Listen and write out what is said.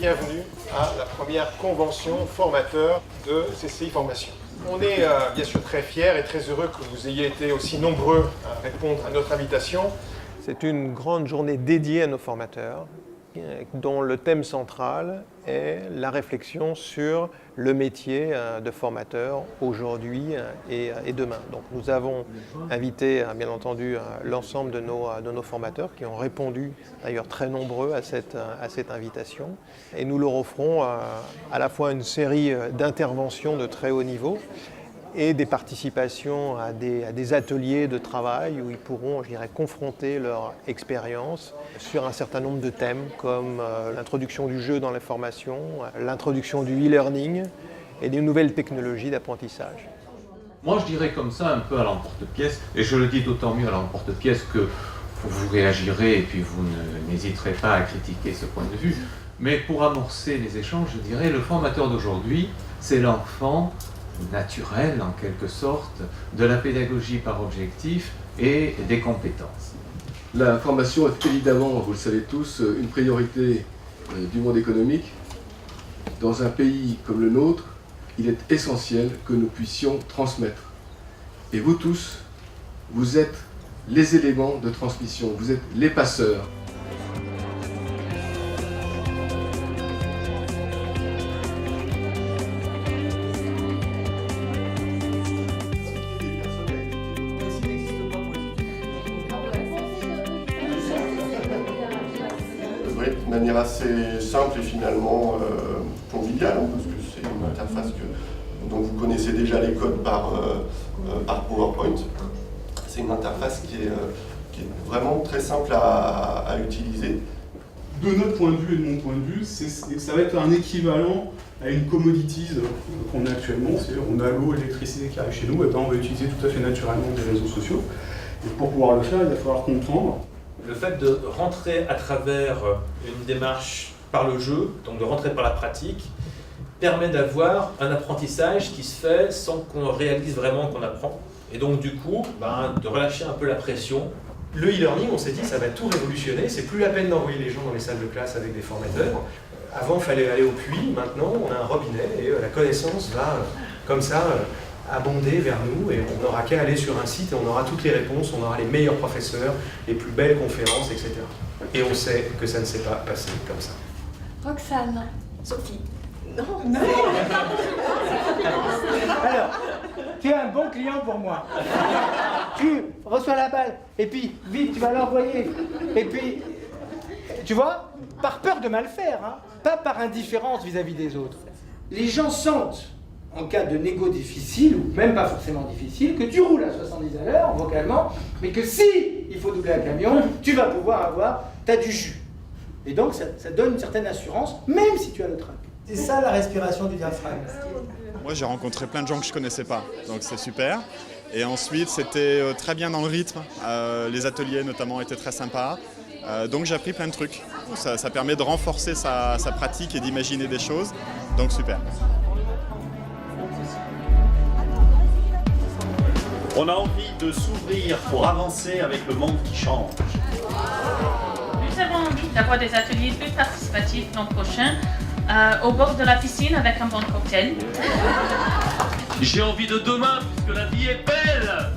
bienvenue à la première convention formateur de CCI Formation. On est bien sûr très fiers et très heureux que vous ayez été aussi nombreux à répondre à notre invitation. C'est une grande journée dédiée à nos formateurs, dont le thème central est la réflexion sur le métier de formateur aujourd'hui et demain. Donc nous avons invité bien entendu l'ensemble de nos formateurs qui ont répondu d'ailleurs très nombreux à cette invitation. Et nous leur offrons à la fois une série d'interventions de très haut niveau et des participations à des ateliers de travail où ils pourront, je dirais, confronter leur expérience sur un certain nombre de thèmes comme l'introduction du jeu dans la formation, l'introduction du e-learning et des nouvelles technologies d'apprentissage. Moi je dirais comme ça un peu à l'emporte-pièce, et je le dis d'autant mieux à l'emporte-pièce que vous réagirez et puis vous n'hésiterez pas à critiquer ce point de vue. Mais pour amorcer les échanges, je dirais le formateur d'aujourd'hui, c'est l'enfant naturel en quelque sorte de la pédagogie par objectif et des compétences. La formation est évidemment, vous le savez tous, une priorité du monde économique. Dans un pays comme le nôtre, il est essentiel que nous puissions transmettre. Et vous tous, vous êtes les éléments de transmission, vous êtes les passeurs. De manière assez simple et finalement conviviale, parce que c'est une interface dont vous connaissez déjà les codes par PowerPoint. C'est une interface qui est vraiment très simple à utiliser. De notre point de vue et de mon point de vue, ça va être un équivalent à une commodities qu'on a actuellement. C'est-à-dire on a l'eau et l'électricité qui arrivent chez nous, et ben on va utiliser tout à fait naturellement des réseaux sociaux. Et pour pouvoir le faire, il va falloir comprendre. Le fait de rentrer à travers une démarche par le jeu, donc de rentrer par la pratique, permet d'avoir un apprentissage qui se fait sans qu'on réalise vraiment qu'on apprend. Et donc du coup, de relâcher un peu la pression. Le e-learning, on s'est dit, ça va tout révolutionner. C'est plus la peine d'envoyer les gens dans les salles de classe avec des formateurs. Avant, il fallait aller au puits. Maintenant, on a un robinet et la connaissance va comme ça abonder vers nous, et on n'aura qu'à aller sur un site et on aura toutes les réponses, on aura les meilleurs professeurs, les plus belles conférences, etc. Et on sait que ça ne s'est pas passé comme ça. Roxane. Sophie. Non. Alors, tu es un bon client pour moi. Tu reçois la balle, et puis, vite, tu vas l'envoyer. Et puis, tu vois, par peur de mal faire, hein, pas par indifférence vis-à-vis des autres. Les gens sentent, en cas de négo difficile, ou même pas forcément difficile, que tu roules à 70 à l'heure, vocalement, mais que si il faut doubler un camion, tu vas pouvoir t'as du jus. Et donc, ça donne une certaine assurance, même si tu as le trac. C'est ça la respiration du diaphragme. Moi, j'ai rencontré plein de gens que je ne connaissais pas, donc c'est super. Et ensuite, c'était très bien dans le rythme. Les ateliers, notamment, étaient très sympas. Donc, j'ai appris plein de trucs. Ça permet de renforcer sa pratique et d'imaginer des choses. Donc, super. On a envie de s'ouvrir pour avancer avec le monde qui change. Nous avons envie d'avoir des ateliers plus participatifs l'an prochain, au bord de la piscine avec un bon cocktail. J'ai envie de demain puisque la vie est belle.